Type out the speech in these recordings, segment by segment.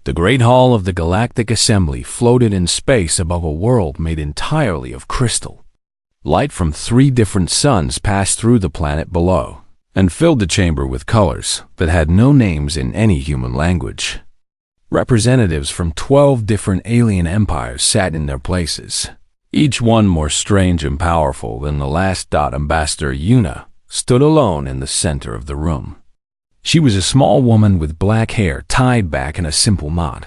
The Great Hall of the Galactic Assembly floated in space above a world made entirely of crystal. Light from 3 different suns passed through the planet below and filled the chamber with colors that had no names in any human language. Representatives from 12 different alien empires sat in their places, each one more strange and powerful than the last. Ambassador Yuna stood alone in the center of the room. She was a small woman with black hair tied back in a simple knot.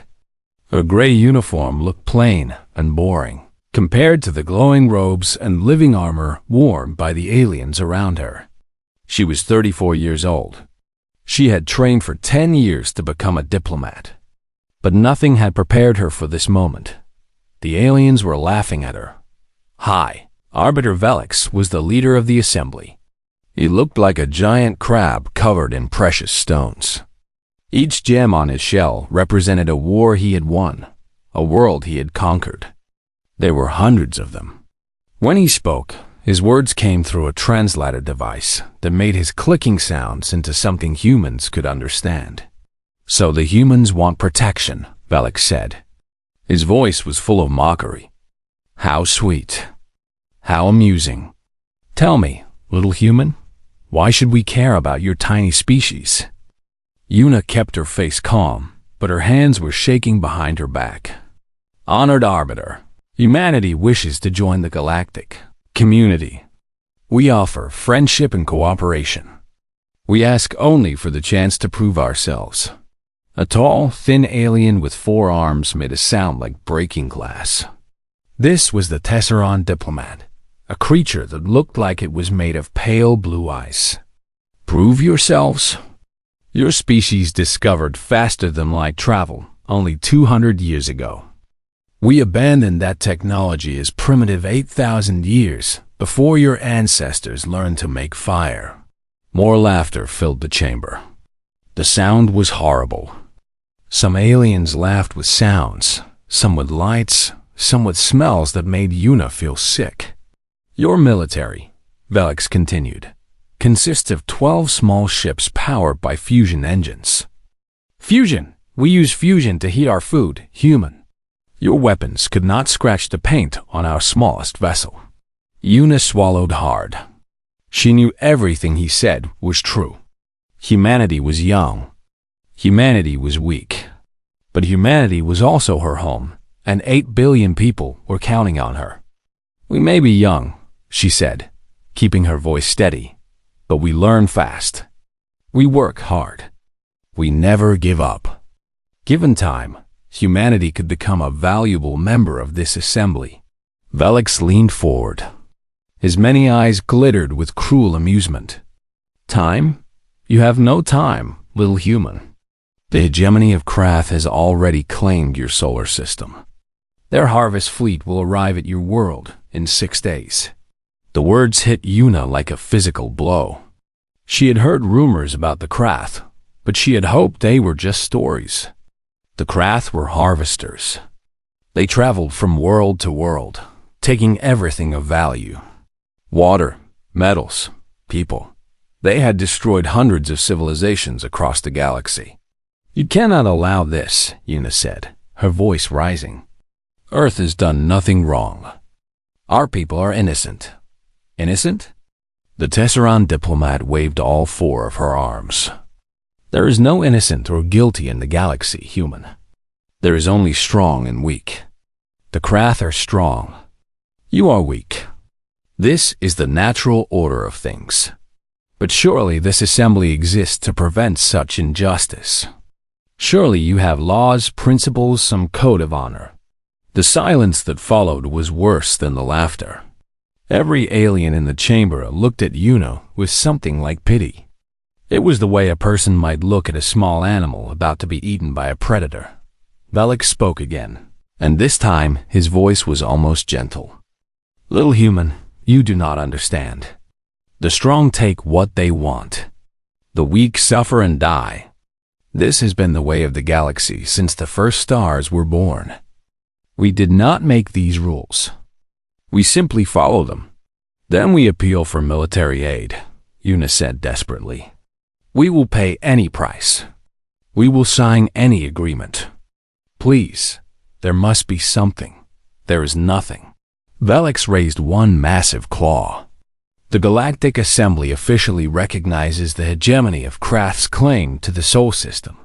Her gray uniform looked plain and boring compared to the glowing robes and living armor worn by the aliens around her. She was 34 years old. She had trained for 10 years to become a diplomat. But nothing had prepared her for this moment. The aliens were laughing at her. Hi, Arbiter Velix was the leader of the assembly. He looked like a giant crab covered in precious stones. Each gem on his shell represented a war he had won, a world he had conquered. There were hundreds of them. When he spoke, his words came through a translator device that made his clicking sounds into something humans could understand. So the humans want protection, Velix said. His voice was full of mockery. How sweet. How amusing. Tell me, little human, why should we care about your tiny species? Yuna kept her face calm, but her hands were shaking behind her back. Honored Arbiter, humanity wishes to join the galactic community. We offer friendship and cooperation. We ask only for the chance to prove ourselves. A tall, thin alien with 4 arms made a sound like breaking glass. This was the Tesseron diplomat, a creature that looked like it was made of pale blue ice. Prove yourselves? Your species discovered faster than light travel only 200 years ago. We abandoned that technology as primitive 8,000 years before your ancestors learned to make fire. More laughter filled the chamber. The sound was horrible. Some aliens laughed with sounds, some with lights, some with smells that made Yuna feel sick. Your military, Velix continued, consists of 12 small ships powered by fusion engines. Fusion! We use fusion to heat our food, human. Your weapons could not scratch the paint on our smallest vessel. Yuna swallowed hard. She knew everything he said was true. Humanity was young. Humanity was weak. But humanity was also her home, and 8 billion people were counting on her. We may be young, she said, keeping her voice steady, but we learn fast. We work hard. We never give up. Given time, humanity could become a valuable member of this assembly. Velix leaned forward. His many eyes glittered with cruel amusement. Time? You have no time, little human. The hegemony of Krath has already claimed your solar system. Their harvest fleet will arrive at your world in 6 days. The words hit Yuna like a physical blow. She had heard rumors about the Krath, but she had hoped they were just stories. The Krath were harvesters. They traveled from world to world, taking everything of value. Water, metals, people. They had destroyed hundreds of civilizations across the galaxy. You cannot allow this, Yuna said, her voice rising. Earth has done nothing wrong. Our people are innocent. Innocent? The Tesseron diplomat waved all 4 of her arms. There is no innocent or guilty in the galaxy, human. There is only strong and weak. The Krath are strong. You are weak. This is the natural order of things. But surely this assembly exists to prevent such injustice. Surely you have laws, principles, some code of honor. The silence that followed was worse than the laughter. Every alien in the chamber looked at Yuna with something like pity. It was the way a person might look at a small animal about to be eaten by a predator. Velix spoke again, and this time his voice was almost gentle. Little human, you do not understand. The strong take what they want. The weak suffer and die. This has been the way of the galaxy since the first stars were born. We did not make these rules. We simply follow them. Then we appeal for military aid, Yuna said desperately. We will pay any price. We will sign any agreement. Please, there must be something. There is nothing. Velix raised one massive claw. The Galactic Assembly officially recognizes the hegemony of Krath's claim to the Sol System.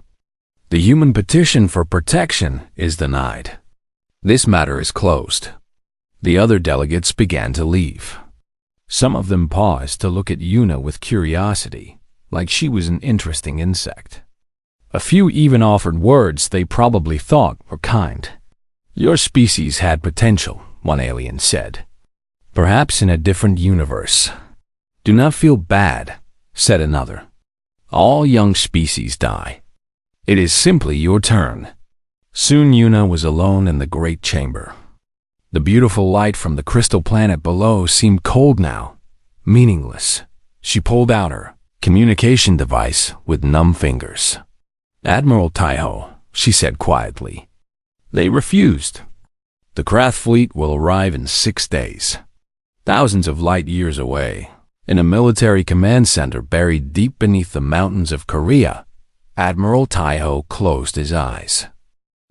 The human petition for protection is denied. This matter is closed. The other delegates began to leave. Some of them paused to look at Yuna with curiosity, like she was an interesting insect. A few even offered words they probably thought were kind. Your species had potential, one alien said. Perhaps in a different universe. Do not feel bad, said another. All young species die. It is simply your turn. Soon Yuna was alone in the great chamber. The beautiful light from the crystal planet below seemed cold now, meaningless. She pulled out her communication device with numb fingers. Admiral Taiho, she said quietly. They refused. The Krath fleet will arrive in 6 days. Thousands of light years away, in a military command center buried deep beneath the mountains of Korea, Admiral Taiho closed his eyes.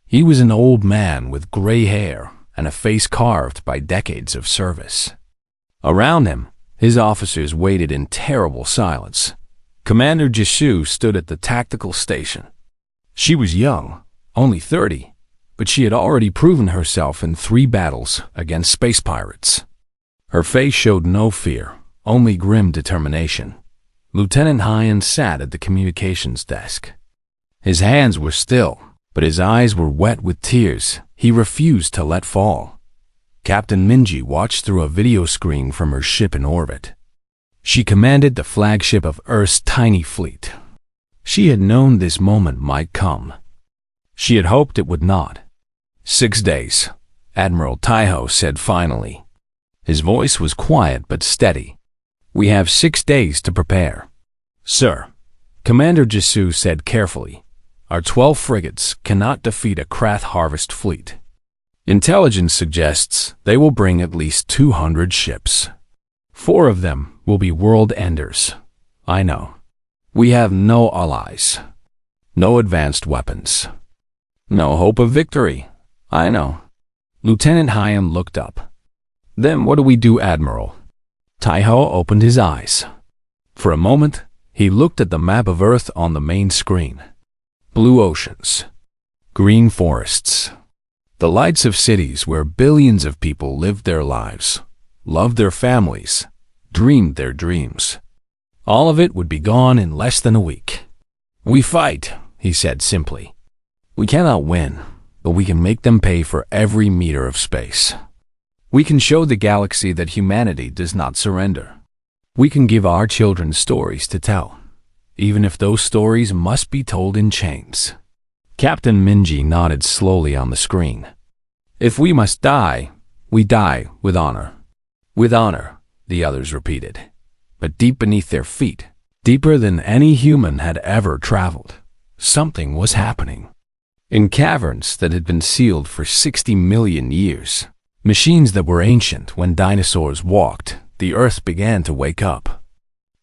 He was an old man with gray hair and a face carved by decades of service. Around him, his officers waited in terrible silence. Commander Jisoo stood at the tactical station. She was young, only 30, but she had already proven herself in 3 battles against space pirates. Her face showed no fear, only grim determination. Lieutenant Hyan sat at the communications desk. His hands were still, but his eyes were wet with tears he refused to let fall. Captain Minji watched through a video screen from her ship in orbit. She commanded the flagship of Earth's tiny fleet. She had known this moment might come. She had hoped it would not. 6 days, Admiral Taiho said finally. His voice was quiet but steady. We have 6 days to prepare. Sir, Commander Jisoo said carefully, our 12 frigates cannot defeat a Krath harvest fleet. Intelligence suggests they will bring at least 200 ships. 4 of them will be world enders. I know. We have no allies. No advanced weapons. No hope of victory. I know. Lieutenant Hyan looked up. Then what do we do, Admiral? Taiho opened his eyes. For a moment, he looked at the map of Earth on the main screen. Blue oceans. Green forests. The lights of cities where billions of people lived their lives, loved their families, dreamed their dreams. All of it would be gone in less than a week. We fight, he said simply. We cannot win, but we can make them pay for every meter of space. We can show the galaxy that humanity does not surrender. We can give our children stories to tell, even if those stories must be told in chains. Captain Minji nodded slowly on the screen. If we must die, we die with honor. With honor, the others repeated. But deep beneath their feet, deeper than any human had ever traveled, something was happening. In caverns that had been sealed for 60 million years, machines that were ancient when dinosaurs walked, the Earth began to wake up.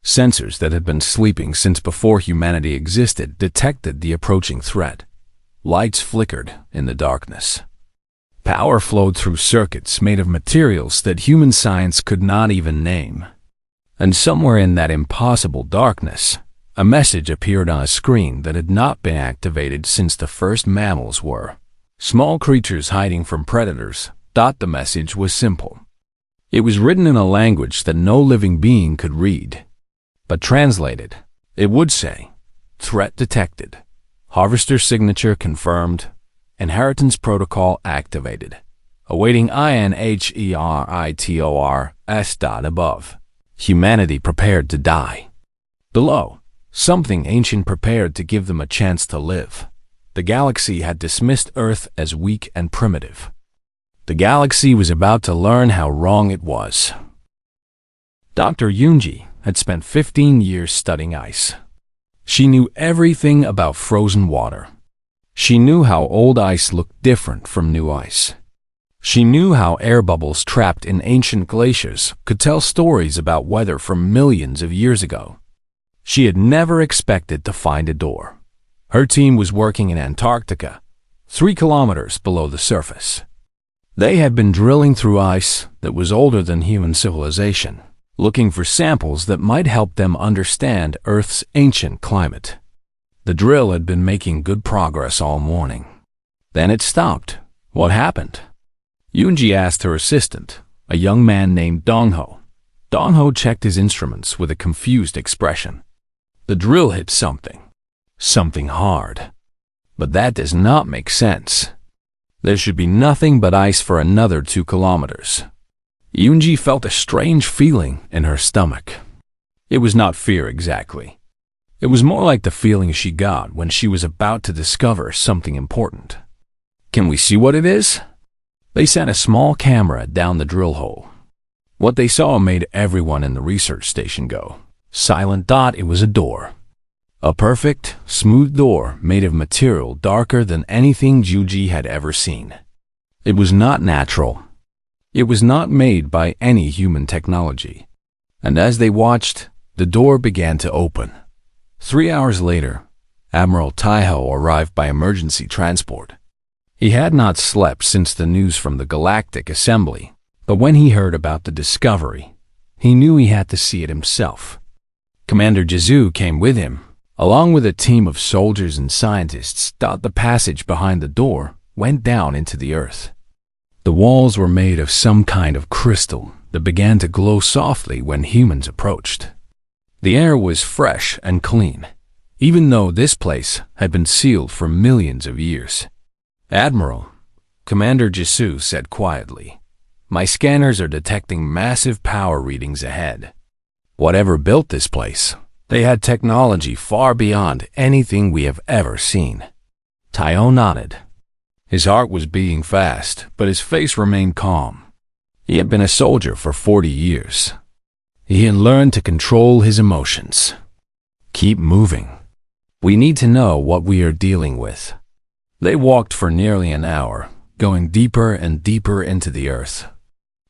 Sensors that had been sleeping since before humanity existed detected the approaching threat. Lights flickered in the darkness. Power flowed through circuits made of materials that human science could not even name. And somewhere in that impossible darkness, a message appeared on a screen that had not been activated since the first mammals were. Small creatures hiding from predators. The message was simple. It was written in a language that no living being could read. But translated, it would say, threat detected, harvester signature confirmed, inheritance protocol activated, awaiting INHERITORS. Above, humanity prepared to die. Below, something ancient prepared to give them a chance to live. The galaxy had dismissed Earth as weak and primitive. The galaxy was about to learn how wrong it was. Dr. Yunji had spent 15 years studying ice. She knew everything about frozen water. She knew how old ice looked different from new ice. She knew how air bubbles trapped in ancient glaciers could tell stories about weather from millions of years ago. She had never expected to find a door. Her team was working in Antarctica, 3 kilometers below the surface. They had been drilling through ice that was older than human civilization, looking for samples that might help them understand Earth's ancient climate. The drill had been making good progress all morning. Then it stopped. What happened? Yoonji asked her assistant, a young man named Dongho. Dongho checked his instruments with a confused expression. The drill hit something. Something hard. But that does not make sense. There should be nothing but ice for another 2 kilometers. Yoonji felt a strange feeling in her stomach. It was not fear exactly. It was more like the feeling she got when she was about to discover something important. Can we see what it is? They sent a small camera down the drill hole. What they saw made everyone in the research station go silent. It was a door. A perfect, smooth door made of material darker than anything Juji had ever seen. It was not natural. It was not made by any human technology. And as they watched, the door began to open. 3 hours later, Admiral Taiho arrived by emergency transport. He had not slept since the news from the Galactic Assembly, but when he heard about the discovery, he knew he had to see it himself. Commander Jizu came with him. Along with a team of soldiers and scientists, the passage behind the door went down into the earth. The walls were made of some kind of crystal that began to glow softly when humans approached. The air was fresh and clean, even though this place had been sealed for millions of years. Admiral, Commander Jisu said quietly, my scanners are detecting massive power readings ahead. Whatever built this place, they had technology far beyond anything we have ever seen. Taiho nodded. His heart was beating fast, but his face remained calm. He had been a soldier for 40 years. He had learned to control his emotions. Keep moving. We need to know what we are dealing with. They walked for nearly an hour, going deeper and deeper into the earth.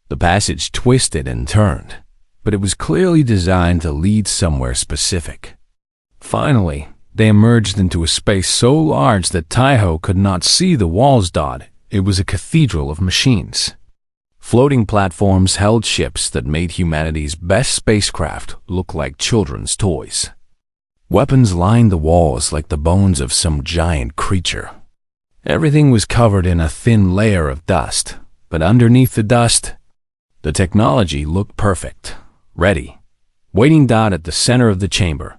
The passage twisted and turned, but it was clearly designed to lead somewhere specific. Finally, they emerged into a space so large that Taiho could not see the walls. It was a cathedral of machines. Floating platforms held ships that made humanity's best spacecraft look like children's toys. Weapons lined the walls like the bones of some giant creature. Everything was covered in a thin layer of dust, but underneath the dust, the technology looked perfect, ready, waiting. At the center of the chamber,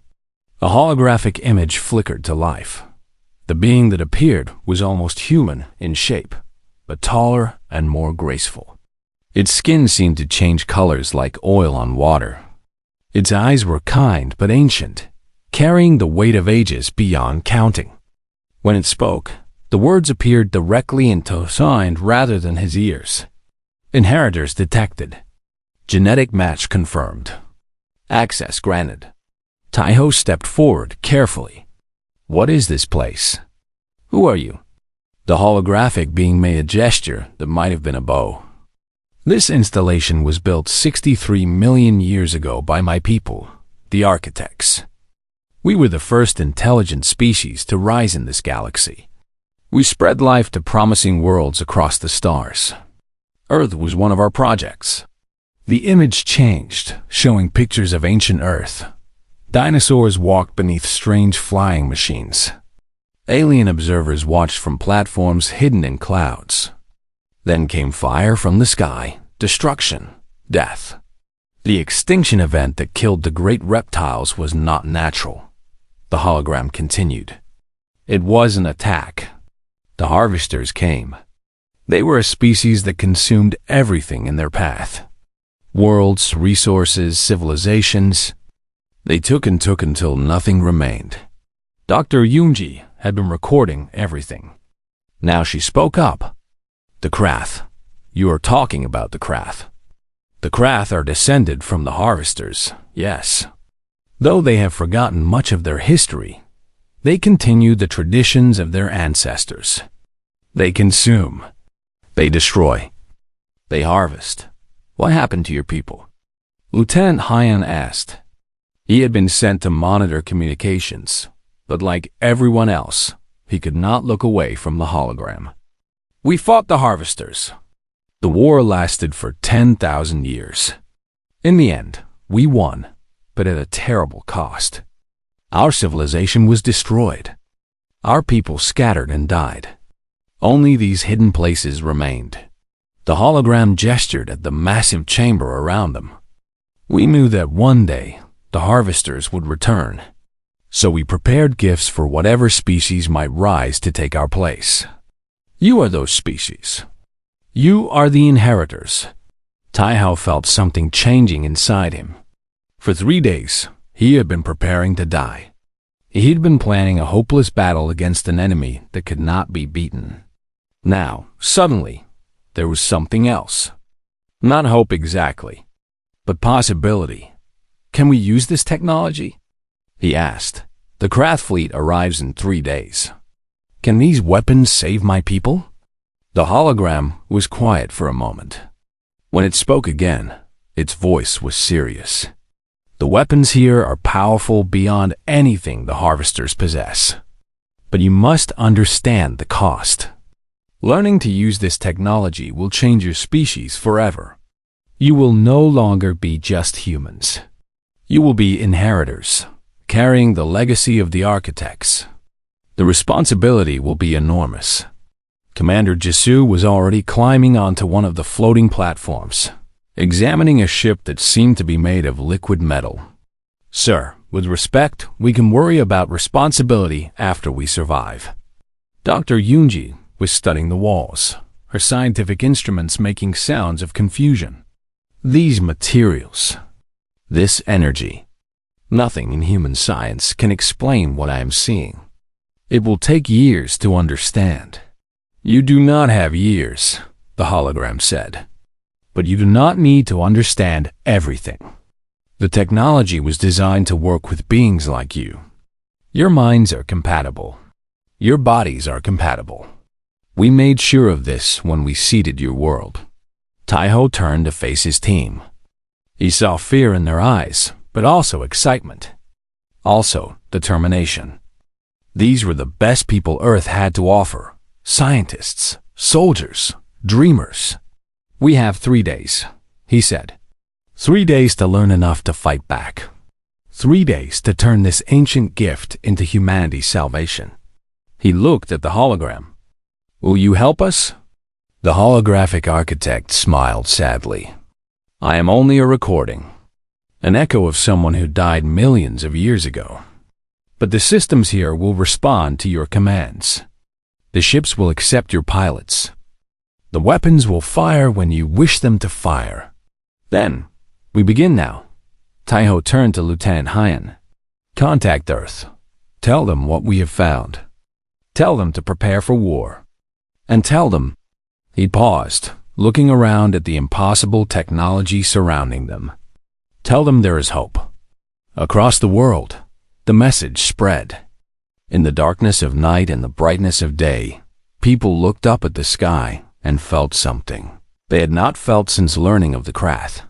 a holographic image flickered to life. The being that appeared was almost human in shape, but taller and more graceful. Its skin seemed to change colors like oil on water. Its eyes were kind but ancient, carrying the weight of ages beyond counting. When it spoke, the words appeared directly into his mind rather than his ears. Inheritors detected. Genetic match confirmed. Access granted. Taiho stepped forward carefully. What is this place? Who are you? The holographic being made a gesture that might have been a bow. This installation was built 63 million years ago by my people, the architects. We were the first intelligent species to rise in this galaxy. We spread life to promising worlds across the stars. Earth was one of our projects. The image changed, showing pictures of ancient Earth. Dinosaurs walked beneath strange flying machines. Alien observers watched from platforms hidden in clouds. Then came fire from the sky, destruction, death. The extinction event that killed the great reptiles was not natural. The hologram continued. It was an attack. The harvesters came. They were a species that consumed everything in their path. Worlds, resources, civilizations. They took and took until nothing remained. Dr. Yoonji had been recording everything. Now she spoke up. The Krath. You are talking about the Krath. The Krath are descended from the harvesters, yes. Though they have forgotten much of their history, they continue the traditions of their ancestors. They consume. They destroy. They harvest. What happened to your people? Lieutenant Hyan asked. He had been sent to monitor communications, but like everyone else, he could not look away from the hologram. We fought the Harvesters. The war lasted for 10,000 years. In the end, we won, but at a terrible cost. Our civilization was destroyed. Our people scattered and died. Only these hidden places remained. The hologram gestured at the massive chamber around them. We knew that one day the Harvesters would return, so we prepared gifts for whatever species might rise to take our place. You are those species. You are the inheritors. Taihao felt something changing inside him. For 3 days, he had been preparing to die. He'd been planning a hopeless battle against an enemy that could not be beaten. Now, suddenly, there was something else. Not hope exactly, but possibility. Can we use this technology? He asked. The Krath fleet arrives in 3 days. Can these weapons save my people? The hologram was quiet for a moment. When it spoke again, its voice was serious. The weapons here are powerful beyond anything the Harvesters possess. But you must understand the cost. Learning to use this technology will change your species forever. You will no longer be just humans. You will be inheritors, carrying the legacy of the architects. The responsibility will be enormous. Commander Jisoo was already climbing onto one of the floating platforms, examining a ship that seemed to be made of liquid metal. Sir, with respect, we can worry about responsibility after we survive. Dr. Yoonji was studying the walls, her scientific instruments making sounds of confusion. These materials, this energy, nothing in human science can explain what I am seeing. It will take years to understand. You do not have years, the hologram said. But you do not need to understand everything. The technology was designed to work with beings like you. Your minds are compatible. Your bodies are compatible. We made sure of this when we seeded your world. Taihao turned to face his team. He saw fear in their eyes, but also excitement. Also, determination. These were the best people Earth had to offer. Scientists, soldiers, dreamers. We have 3 days, he said. 3 days to learn enough to fight back. 3 days to turn this ancient gift into humanity's salvation. He looked at the hologram. Will you help us? The holographic architect smiled sadly. I am only a recording, an echo of someone who died millions of years ago. But the systems here will respond to your commands. The ships will accept your pilots. The weapons will fire when you wish them to fire. Then, we begin now. Taihao turned to Lieutenant Hyan. Contact Earth. Tell them what we have found. Tell them to prepare for war. And tell them. He paused, looking around at the impossible technology surrounding them. Tell them there is hope. Across the world, the message spread. In the darkness of night and the brightness of day, people looked up at the sky and felt something they had not felt since learning of the Krath.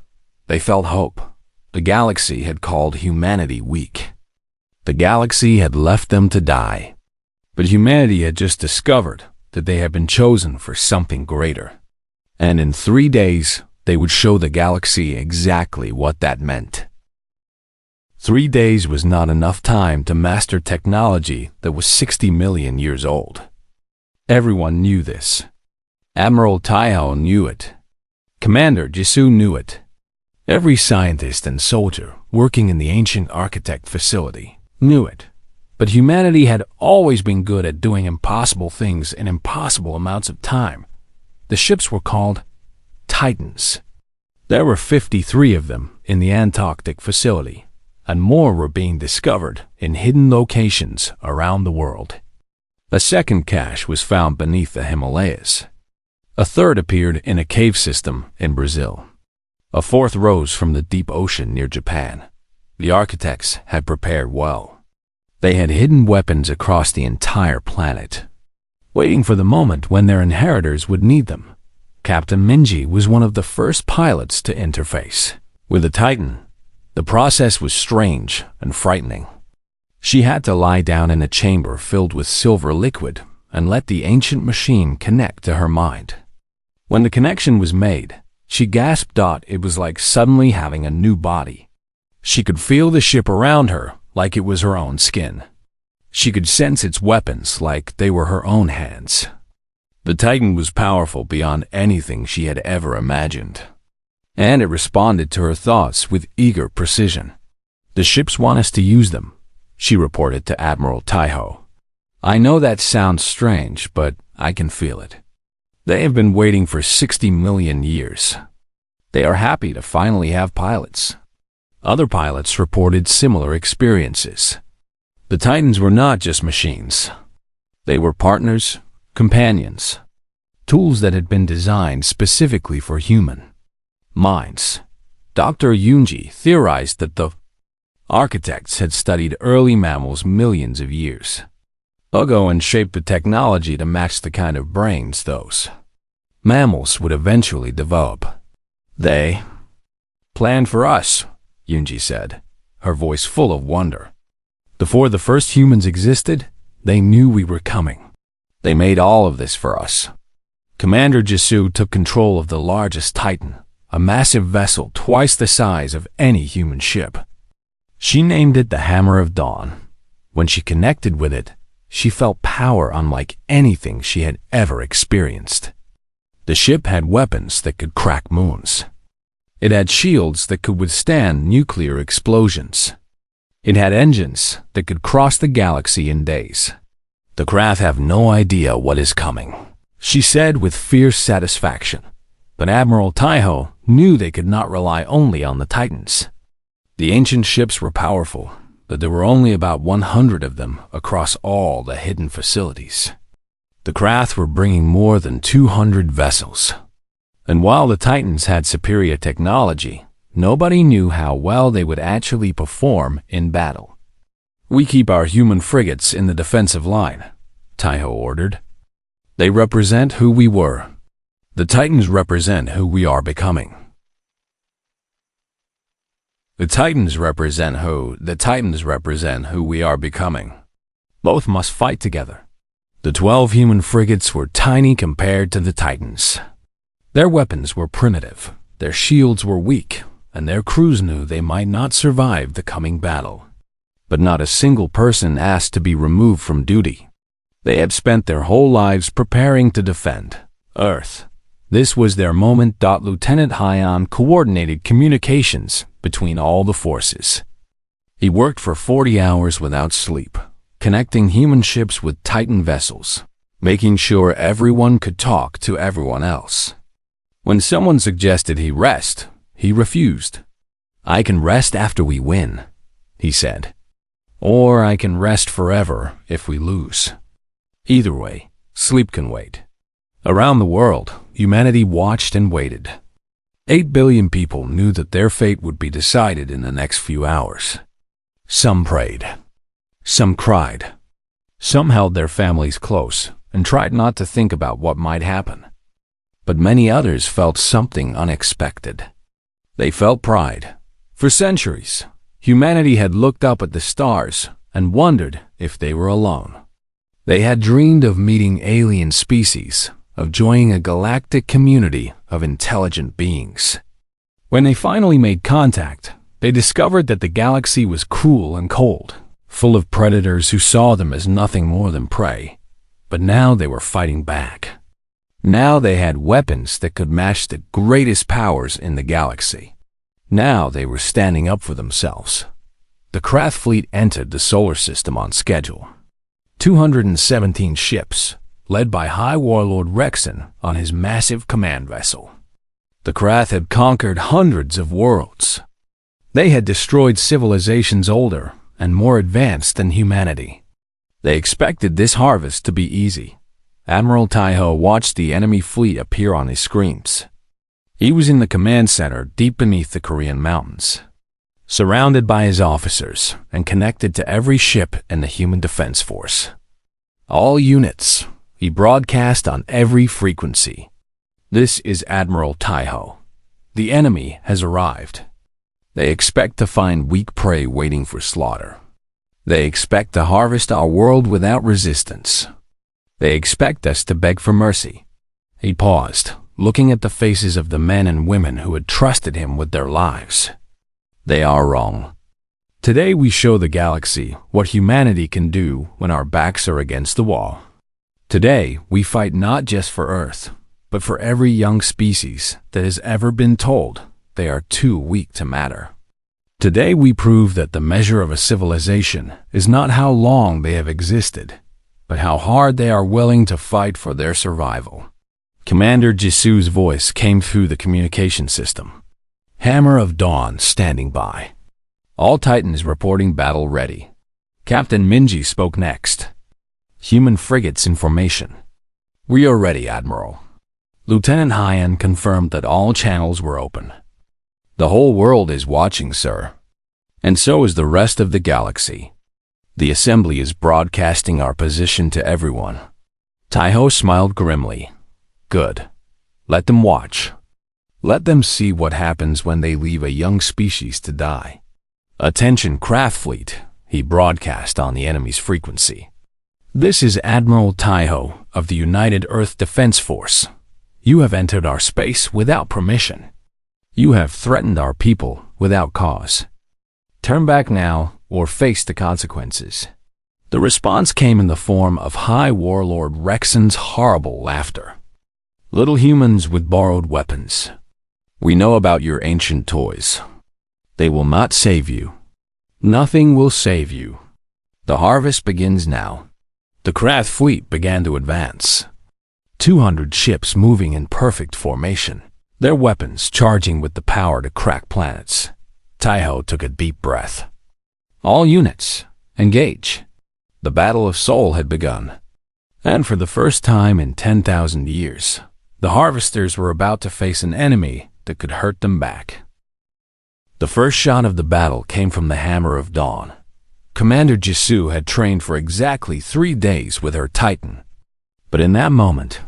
They felt hope. The galaxy had called humanity weak. The galaxy had left them to die. But humanity had just discovered that they had been chosen for something greater. And in 3 days, they would show the galaxy exactly what that meant. 3 days was not enough time to master technology that was 60 million years old. Everyone knew this. Admiral Taihao knew it. Commander Jisoo knew it. Every scientist and soldier working in the ancient architect facility knew it. But humanity had always been good at doing impossible things in impossible amounts of time. The ships were called Titans. There were 53 of them in the Antarctic facility, and more were being discovered in hidden locations around the world. A second cache was found beneath the Himalayas. A third appeared in a cave system in Brazil. A fourth rose from the deep ocean near Japan. The architects had prepared well. They had hidden weapons across the entire planet, waiting for the moment when their inheritors would need them. Captain Minji was one of the first pilots to interface with the Titan. The process was strange and frightening. She had to lie down in a chamber filled with silver liquid and let the ancient machine connect to her mind. When the connection was made, she gasped. It was like suddenly having a new body. She could feel the ship around her like it was her own skin. She could sense its weapons like they were her own hands. The Titan was powerful beyond anything she had ever imagined, and it responded to her thoughts with eager precision. "The ships want us to use them," she reported to Admiral Taiho. "I know that sounds strange, but I can feel it. They have been waiting for 60 million years. They are happy to finally have pilots." Other pilots reported similar experiences. The Titans were not just machines. They were partners, companions, tools that had been designed specifically for human minds. Dr. Yunji theorized that the architects had studied early mammals millions of years ago and shaped the technology to match the kind of brains those mammals would eventually develop. "They planned for us," Yunji said, her voice full of wonder. "Before the first humans existed, they knew we were coming. They made all of this for us." Commander Jisu took control of the largest Titan, a massive vessel twice the size of any human ship. She named it the Hammer of Dawn. When she connected with it, she felt power unlike anything she had ever experienced. The ship had weapons that could crack moons. It had shields that could withstand nuclear explosions. It had engines that could cross the galaxy in days. "The Krath have no idea what is coming," she said with fierce satisfaction. But Admiral Taiho knew they could not rely only on the Titans. The ancient ships were powerful, but there were only about 100 of them across all the hidden facilities. The Krath were bringing more than 200 vessels. And while the Titans had superior technology, nobody knew how well they would actually perform in battle. "We keep our human frigates in the defensive line," Taiho ordered. "They represent who we were. The Titans represent who we are becoming." The Titans represent who we are becoming. Both must fight together. The 12 human frigates were tiny compared to the Titans. Their weapons were primitive, their shields were weak, and their crews knew they might not survive the coming battle. But not a single person asked to be removed from duty. They had spent their whole lives preparing to defend Earth. This was their moment. Lieutenant Hyan coordinated communications between all the forces. He worked for 40 hours without sleep, connecting human ships with Titan vessels, making sure everyone could talk to everyone else. When someone suggested he rest, he refused. "I can rest after we win," he said. "Or I can rest forever if we lose. Either way, sleep can wait." Around the world, humanity watched and waited. 8 billion people knew that their fate would be decided in the next few hours. Some prayed. Some cried. Some held their families close and tried not to think about what might happen. But many others felt something unexpected. They felt pride. For centuries, humanity had looked up at the stars and wondered if they were alone. They had dreamed of meeting alien species, of joining a galactic community of intelligent beings. When they finally made contact, they discovered that the galaxy was cruel and cold, full of predators who saw them as nothing more than prey. But now they were fighting back. Now they had weapons that could match the greatest powers in the galaxy. Now they were standing up for themselves. The Krath fleet entered the solar system on schedule. 217 ships, led by High Warlord Rexon on his massive command vessel. The Krath had conquered hundreds of worlds. They had destroyed civilizations older and more advanced than humanity. They expected this harvest to be easy. Admiral Taiho watched the enemy fleet appear on his screens. He was in the command center deep beneath the Korean mountains, surrounded by his officers and connected to every ship in the Human Defense Force. "All units," he broadcast on every frequency. "This is Admiral Taiho. The enemy has arrived. They expect to find weak prey waiting for slaughter. They expect to harvest our world without resistance. They expect us to beg for mercy. He paused, looking at the faces of the men and women who had trusted him with their lives. They are wrong. Today we show the galaxy what humanity can do when our backs are against the wall. Today we fight not just for Earth, but for every young species that has ever been told they are too weak to matter. Today we prove that the measure of a civilization is not how long they have existed, but how hard they are willing to fight for their survival. Commander Jisu's voice came through the communication system. Hammer of Dawn standing by. All Titans reporting battle ready. Captain Minji spoke next. Human frigates in formation. We are ready, Admiral. Lieutenant Hyan confirmed that all channels were open. The whole world is watching, sir. And so is the rest of the galaxy. The assembly is broadcasting our position to everyone. Taiho smiled grimly. Good. Let them watch. Let them see what happens when they leave a young species to die. Attention craft fleet, he broadcast on the enemy's frequency. This is Admiral Taiho of the United Earth Defense Force. You have entered our space without permission. You have threatened our people without cause. Turn back now or face the consequences. The response came in the form of High Warlord Rexon's horrible laughter. Little humans with borrowed weapons. We know about your ancient toys. They will not save you. Nothing will save you. The harvest begins now. The craft fleet began to advance. 200 ships moving in perfect formation, their weapons charging with the power to crack planets. Taiho took a deep breath. All units, engage. The Battle of Seoul had begun. And for the first time in 10,000 years, the harvesters were about to face an enemy that could hurt them back. The first shot of the battle came from the Hammer of Dawn. Commander Jisu had trained for exactly 3 days with her Titan. But in that moment,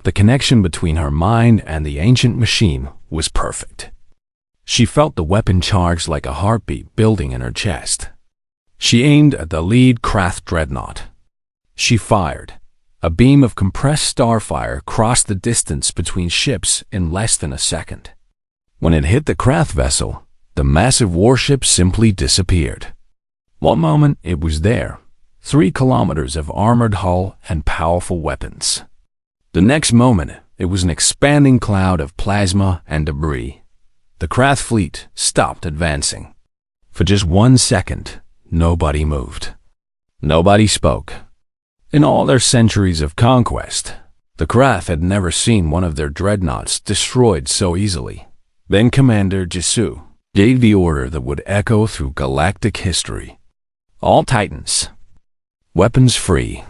the connection between her mind and the ancient machine was perfect. She felt the weapon charge like a heartbeat building in her chest. She aimed at the lead craft dreadnought. She fired. A beam of compressed starfire crossed the distance between ships in less than a second. When it hit the craft vessel, the massive warship simply disappeared. One moment it was there, 3 kilometers of armored hull and powerful weapons. The next moment it was an expanding cloud of plasma and debris. The craft fleet stopped advancing. For just 1 second, nobody moved. Nobody spoke. In all their centuries of conquest, the craft had never seen one of their dreadnoughts destroyed so easily. Then Commander Jisu gave the order that would echo through galactic history. All Titans, weapons free.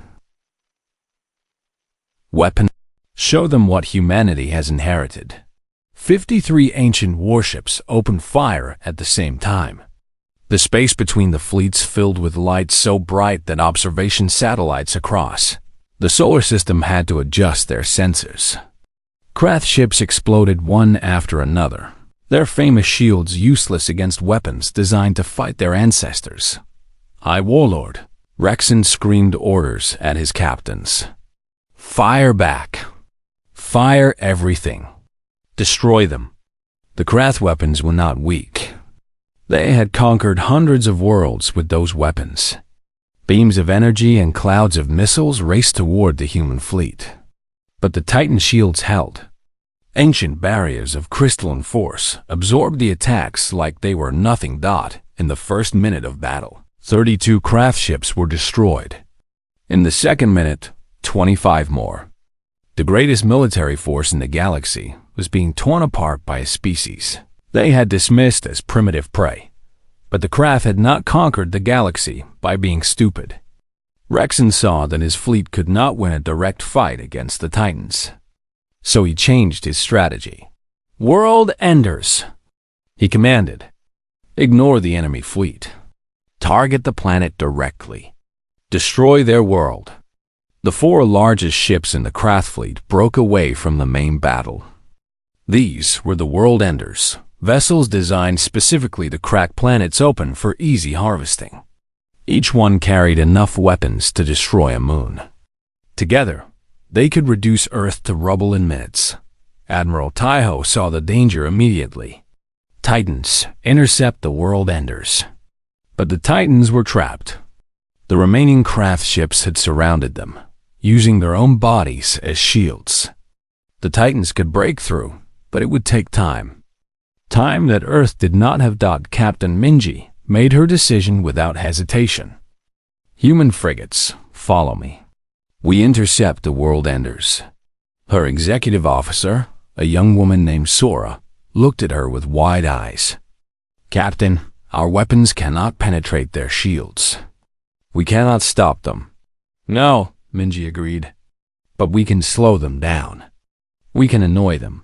Weapon. Show them what humanity has inherited. 53 ancient warships opened fire at the same time. The space between the fleets filled with light so bright that observation satellites across the solar system had to adjust their sensors. Craft ships exploded one after another, their famous shields useless against weapons designed to fight their ancestors. High Warlord Rexon screamed orders at his captains. Fire back. Fire everything. Destroy them. The craft weapons were not weak. They had conquered hundreds of worlds with those weapons. Beams of energy and clouds of missiles raced toward the human fleet. But the Titan shields held. Ancient barriers of crystalline force absorbed the attacks like they were nothing. In the first minute of battle, 32 craft ships were destroyed. In the second minute, 25 more. The greatest military force in the galaxy was being torn apart by a species they had dismissed as primitive prey. But the craft had not conquered the galaxy by being stupid. Rexon saw that his fleet could not win a direct fight against the Titans. So he changed his strategy. World Enders, he commanded. Ignore the enemy fleet. Target the planet directly. Destroy their world. The 4 largest ships in the craft fleet broke away from the main battle. These were the World Enders, vessels designed specifically to crack planets open for easy harvesting. Each one carried enough weapons to destroy a moon. Together, they could reduce Earth to rubble in minutes. Admiral Taiho saw the danger immediately. Titans, intercept the world enders. But the Titans were trapped. The remaining craft ships had surrounded them, using their own bodies as shields. The Titans could break through, but it would take time. Time that Earth did not have. Captain Minji made her decision without hesitation. Human frigates, follow me. We intercept the world enders. Her executive officer, a young woman named Sora, looked at her with wide eyes. Captain, our weapons cannot penetrate their shields. We cannot stop them. No, Minji agreed. But we can slow them down. We can annoy them.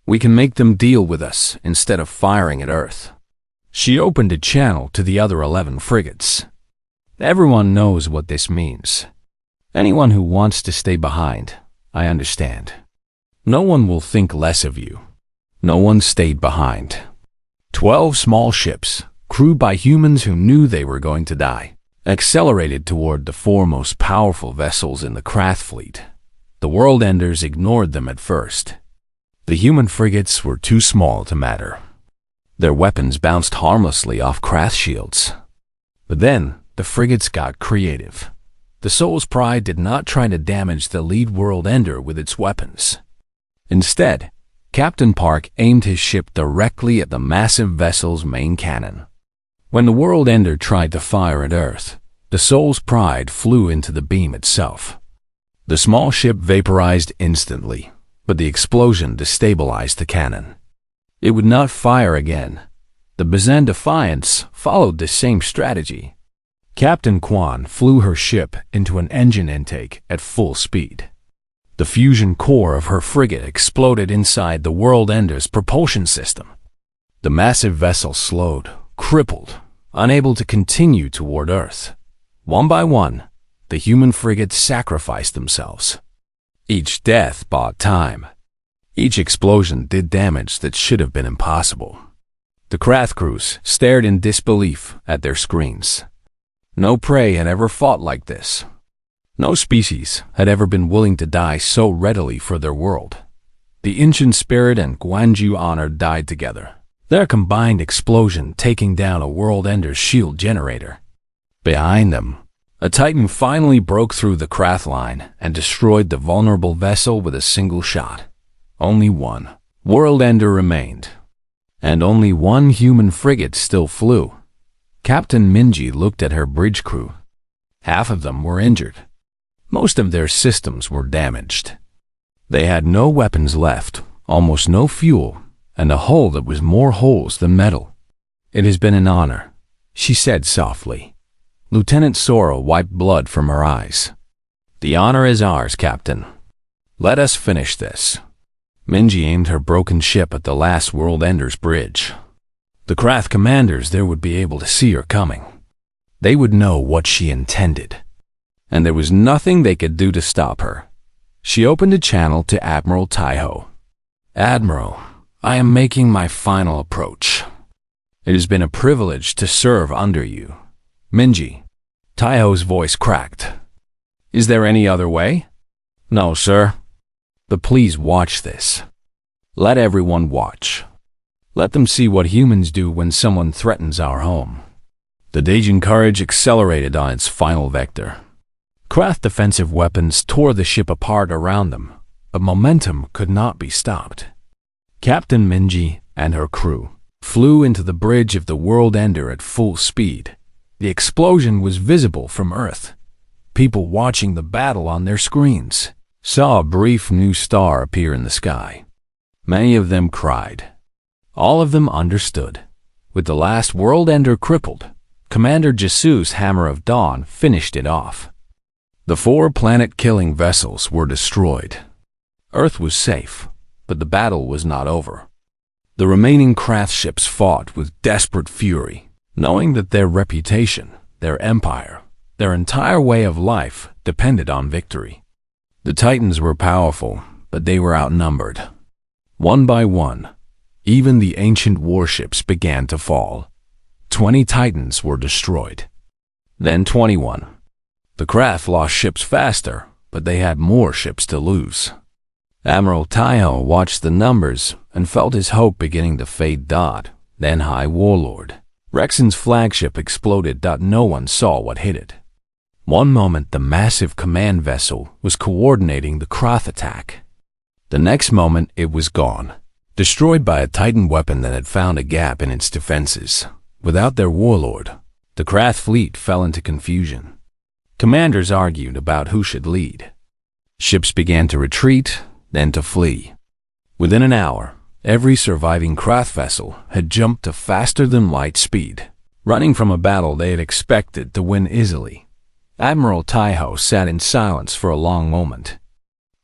We can make them deal with us instead of firing at Earth. She opened a channel to the other 11 frigates. Everyone knows what this means. Anyone who wants to stay behind, I understand. No one will think less of you. No one stayed behind. 12 small ships, crewed by humans who knew they were going to die, accelerated toward the 4 most powerful vessels in the craft fleet. The world enders ignored them at first. The human frigates were too small to matter. Their weapons bounced harmlessly off craft shields. But then, the frigates got creative. The Soul's Pride did not try to damage the lead world ender with its weapons. Instead, Captain Park aimed his ship directly at the massive vessel's main cannon. When the world ender tried to fire at Earth, the Soul's Pride flew into the beam itself. The small ship vaporized instantly, but the explosion destabilized the cannon. It would not fire again. The Bazan Defiance followed the same strategy. Captain Quan flew her ship into an engine intake at full speed. The fusion core of her frigate exploded inside the world ender's propulsion system. The massive vessel slowed, crippled, unable to continue toward Earth. One by one, the human frigates sacrificed themselves. Each death bought time. Each explosion did damage that should have been impossible. The craft crews stared in disbelief at their screens. No prey had ever fought like this. No species had ever been willing to die so readily for their world. The ancient spirit and Guanju honor died together, their combined explosion taking down a world ender's shield generator. Behind them, a Titan finally broke through the craft line and destroyed the vulnerable vessel with a single shot. Only one world ender remained, and only one human frigate still flew. Captain Minji looked at her bridge crew. Half of them were injured. Most of their systems were damaged. They had no weapons left, almost no fuel, and a hull that was more holes than metal. It has been an honor, she said softly. Lieutenant Sora wiped blood from her eyes. The honor is ours, Captain. Let us finish this. Minji aimed her broken ship at the last world ender's bridge. The craft commanders there would be able to see her coming. They would know what she intended, and there was nothing they could do to stop her. She opened a channel to Admiral Taiho. Admiral, I am making my final approach. It has been a privilege to serve under you. Minji. Taiho's voice cracked. Is there any other way? No, sir. But please watch this. Let everyone watch. Let them see what humans do when someone threatens our home. The Dajin courage accelerated on its final vector. Craft defensive weapons tore the ship apart around them, but momentum could not be stopped. Captain Minji and her crew flew into the bridge of the world ender at full speed. The explosion was visible from Earth. People watching the battle on their screens saw a brief new star appear in the sky. Many of them cried. All of them understood. With the last world ender crippled, Commander Jisu's Hammer of Dawn finished it off. The 4 planet-killing vessels were destroyed. Earth was safe, but the battle was not over. The remaining craft ships fought with desperate fury, knowing that their reputation, their empire, their entire way of life depended on victory. The Titans were powerful, but they were outnumbered. One by one, even the ancient warships began to fall. 20 Titans were destroyed. then 21. The craft lost ships faster, but they had more ships to lose. Admiral Taiho watched the numbers and felt his hope beginning to fade. Then High Warlord Rexon's flagship exploded. No one saw what hit it. One moment the massive command vessel was coordinating the Krath attack. The next moment it was gone, destroyed by a Titan weapon that had found a gap in its defenses. Without their warlord, the Krath fleet fell into confusion. Commanders argued about who should lead. Ships began to retreat, then to flee. Within an hour, every surviving Krath vessel had jumped to faster-than-light speed, running from a battle they had expected to win easily. Admiral Taiho sat in silence for a long moment.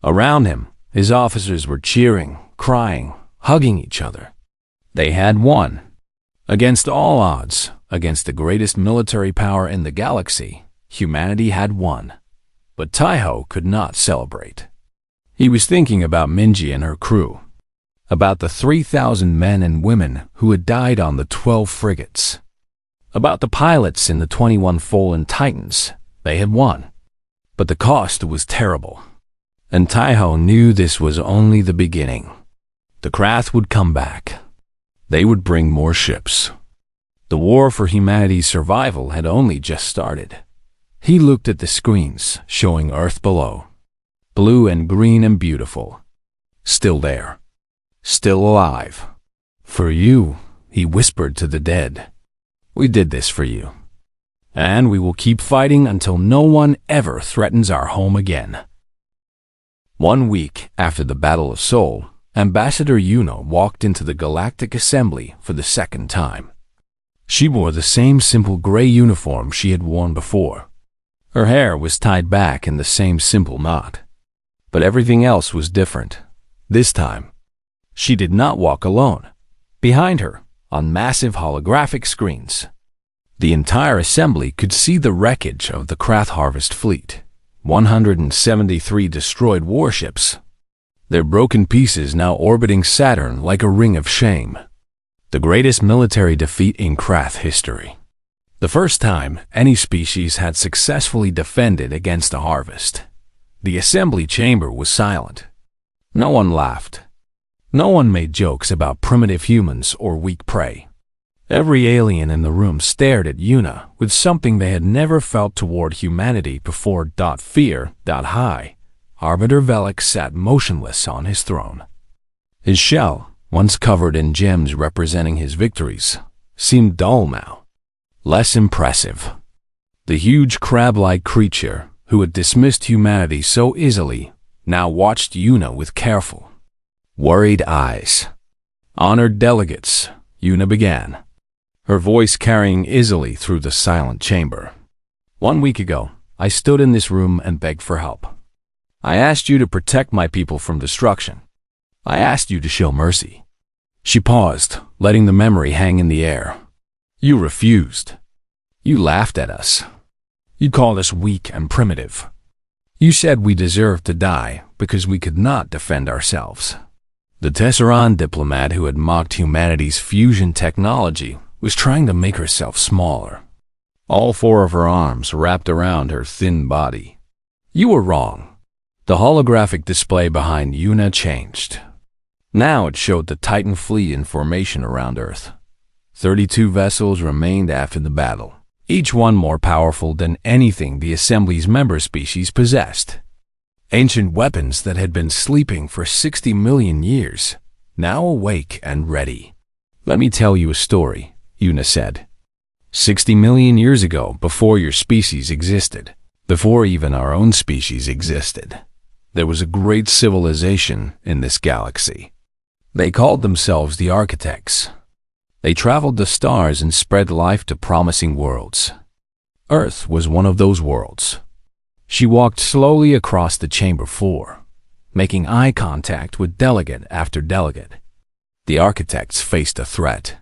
Around him, his officers were cheering, crying, hugging each other. They had won. Against all odds, against the greatest military power in the galaxy, humanity had won. But Taiho could not celebrate. He was thinking about Minji and her crew, about the 3,000 men and women who had died on the 12 frigates, about the pilots in the 21 fallen Titans. They had won. But the cost was terrible. And Taiho knew this was only the beginning. The Krath would come back. They would bring more ships. The war for humanity's survival had only just started. He looked at the screens showing Earth below. Blue and green and beautiful. Still there. Still alive. For you, he whispered to the dead. We did this for you. And we will keep fighting until no one ever threatens our home again. 1 week after the Battle of Seoul, Ambassador Yuna walked into the Galactic Assembly for the second time. She wore the same simple gray uniform she had worn before. Her hair was tied back in the same simple knot. But everything else was different. This time, she did not walk alone. Behind her, on massive holographic screens, the entire assembly could see the wreckage of the Krath Harvest fleet. 173 destroyed warships, their broken pieces now orbiting Saturn like a ring of shame. The greatest military defeat in Krath history. The first time any species had successfully defended against a harvest. The assembly chamber was silent. No one laughed. No one made jokes about primitive humans or weak prey. Every alien in the room stared at Yuna with something they had never felt toward humanity before. Fear. High. Arbiter Velik sat motionless on his throne. His shell, once covered in gems representing his victories, seemed dull now, less impressive. The huge crab-like creature, who had dismissed humanity so easily, now watched Yuna with careful, worried eyes. Honored delegates, Yuna began, her voice carrying easily through the silent chamber. 1 week ago, I stood in this room and begged for help. I asked you to protect my people from destruction. I asked you to show mercy. She paused, letting the memory hang in the air. You refused. You laughed at us. You called us weak and primitive. You said we deserved to die because we could not defend ourselves. The Tesseran diplomat who had mocked humanity's fusion technology was trying to make herself smaller. All 4 of her arms wrapped around her thin body. You were wrong. The holographic display behind Yuna changed. Now it showed the Titan fleet in formation around Earth. 32 vessels remained after the battle, each one more powerful than anything the Assembly's member species possessed. Ancient weapons that had been sleeping for 60 million years, now awake and ready. Let me tell you a story, Yuna said. 60 million years ago, before your species existed, before even our own species existed, there was a great civilization in this galaxy. They called themselves the Architects. They traveled the stars and spread life to promising worlds. Earth was one of those worlds. She walked slowly across the chamber floor, making eye contact with delegate after delegate. The Architects faced a threat.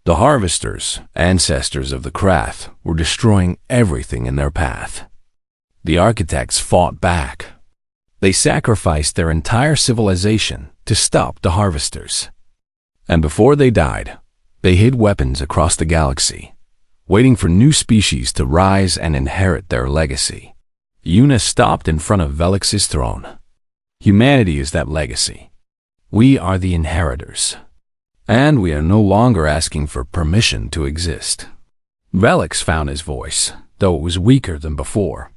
The Harvesters, ancestors of the Krath, were destroying everything in their path. The Architects fought back. They sacrificed their entire civilization to stop the Harvesters. And before they died, they hid weapons across the galaxy, waiting for new species to rise and inherit their legacy. Yuna stopped in front of Velix's throne. Humanity is that legacy. We are the inheritors. And we are no longer asking for permission to exist. Velix found his voice, though it was weaker than before.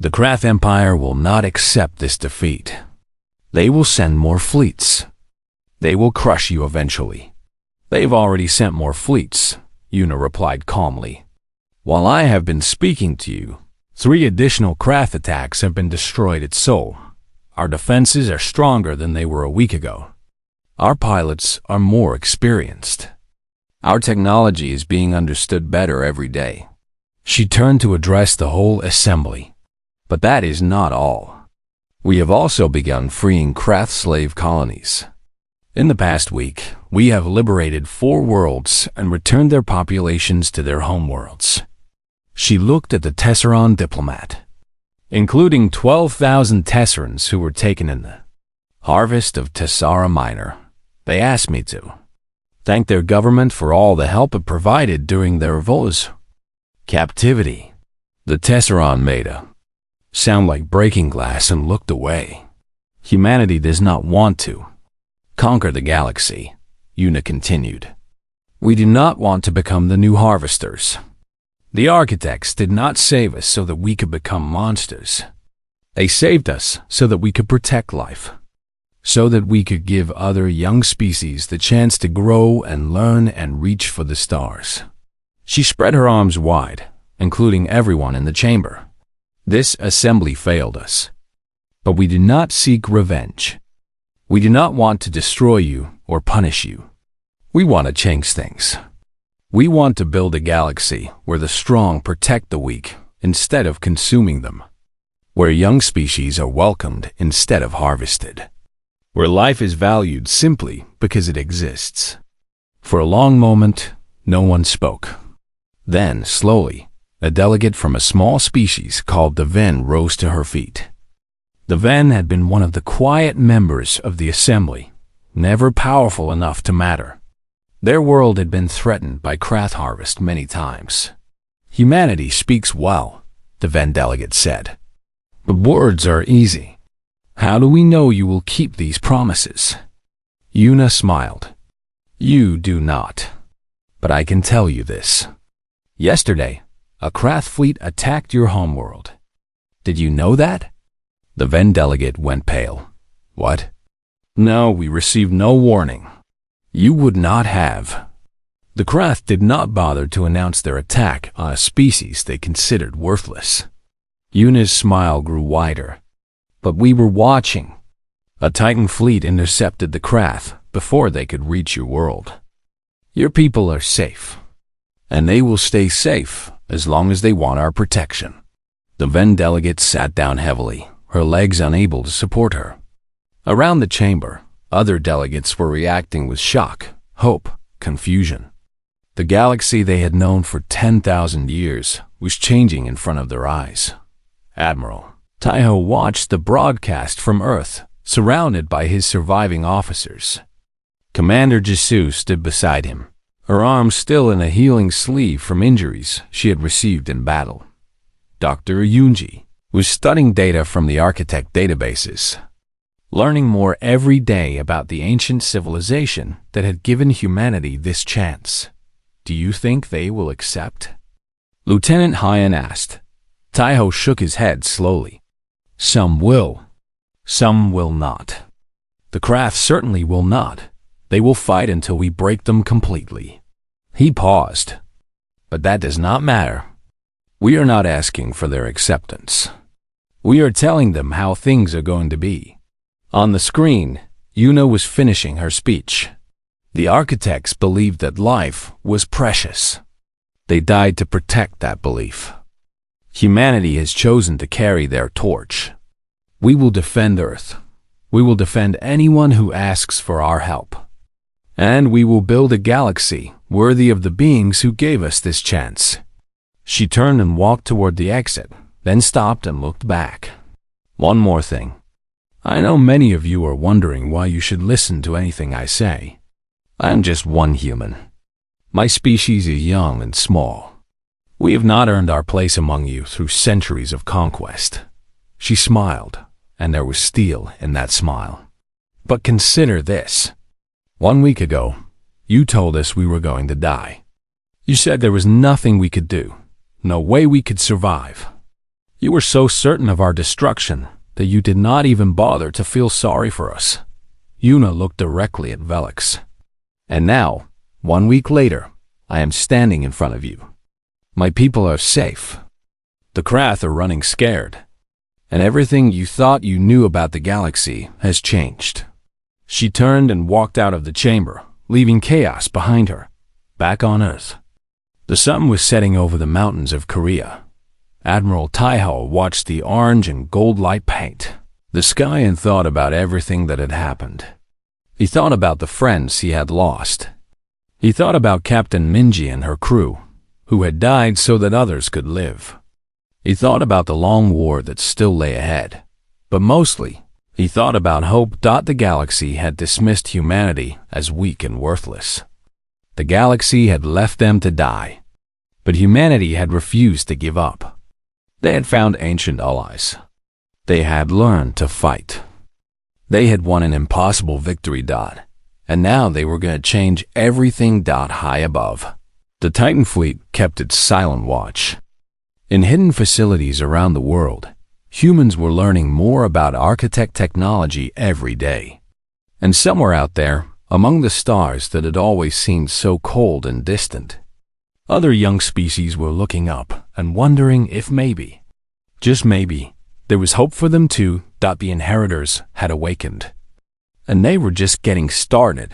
The Krath Empire will not accept this defeat. They will send more fleets. They will crush you eventually. They've already sent more fleets, Yuna replied calmly. While I have been speaking to you, 3 additional Krath attacks have been destroyed at Seoul. Our defenses are stronger than they were a week ago. Our pilots are more experienced. Our technology is being understood better every day. She turned to address the whole assembly. But that is not all. We have also begun freeing Krath slave colonies. In the past week, we have liberated 4 worlds and returned their populations to their homeworlds. She looked at the Tesseron diplomat, including 12,000 Tesserans who were taken in the harvest of Tessara Minor. They asked me to thank their government for all the help it provided during their Vola's captivity. The Tesseron made a sound like breaking glass and looked away. Humanity does not want to conquer the galaxy, Yuna continued. We do not want to become the new harvesters. The architects did not save us so that we could become monsters. They saved us so that we could protect life, so that we could give other young species the chance to grow and learn and reach for the stars. She spread her arms wide, including everyone in the chamber. This assembly failed us. But we do not seek revenge. We do not want to destroy you or punish you. We want to change things. We want to build a galaxy where the strong protect the weak instead of consuming them, where young species are welcomed instead of harvested, where life is valued simply because it exists. For a long moment, no one spoke. Then, slowly, a delegate from a small species called the Ven rose to her feet. The Ven had been one of the quiet members of the assembly, never powerful enough to matter. Their world had been threatened by Krath harvest many times. Humanity speaks well, the Ven delegate said. But words are easy. How do we know you will keep these promises? Yuna smiled. You do not. But I can tell you this. Yesterday, a Krath fleet attacked your homeworld. Did you know that? The Ven delegate went pale. What? No, we received no warning. You would not have. The Krath did not bother to announce their attack on a species they considered worthless. Yuna's smile grew wider. But we were watching. A Titan fleet intercepted the Krath before they could reach your world. Your people are safe. And they will stay safe as long as they want our protection. The Ven delegate sat down heavily, her legs unable to support her. Around the chamber, other delegates were reacting with shock, hope, confusion. The galaxy they had known for 10,000 years was changing in front of their eyes. Admiral Taiho watched the broadcast from Earth, surrounded by his surviving officers. Commander Jisoo stood beside him, her arm still in a healing sleeve from injuries she had received in battle. Dr. Yunji was studying data from the architect databases, learning more every day about the ancient civilization that had given humanity this chance. Do you think they will accept? Lieutenant Hyan asked. Taiho shook his head slowly. Some will. Some will not. The Krath certainly will not. They will fight until we break them completely. He paused. But that does not matter. We are not asking for their acceptance. We are telling them how things are going to be. On the screen, Yuna was finishing her speech. The architects believed that life was precious. They died to protect that belief. Humanity has chosen to carry their torch. We will defend Earth. We will defend anyone who asks for our help. And we will build a galaxy worthy of the beings who gave us this chance. She turned and walked toward the exit, then stopped and looked back. One more thing. I know many of you are wondering why you should listen to anything I say. I am just one human. My species is young and small. We have not earned our place among you through centuries of conquest." She smiled, and there was steel in that smile. "But consider this. 1 week ago, you told us we were going to die. You said there was nothing we could do, no way we could survive. You were so certain of our destruction that you did not even bother to feel sorry for us." Yuna looked directly at Velix. "And now, 1 week later, I am standing in front of you. My people are safe. The Krath are running scared. And everything you thought you knew about the galaxy has changed." She turned and walked out of the chamber, leaving chaos behind her, back on Earth. The sun was setting over the mountains of Korea. Admiral Taiho watched the orange and gold light paint the sky and thought about everything that had happened. He thought about the friends he had lost. He thought about Captain Minji and her crew, who had died so that others could live. He thought about the long war that still lay ahead. But mostly, he thought about hope. The galaxy had dismissed humanity as weak and worthless. The galaxy had left them to die. But humanity had refused to give up. They had found ancient allies. They had learned to fight. They had won an impossible victory. And now they were going to change everything. High above, the Titan fleet kept its silent watch. In hidden facilities around the world, humans were learning more about architect technology every day. And somewhere out there, among the stars that had always seemed so cold and distant, other young species were looking up and wondering if maybe, just maybe, there was hope for them too. The inheritors had awakened. And they were just getting started.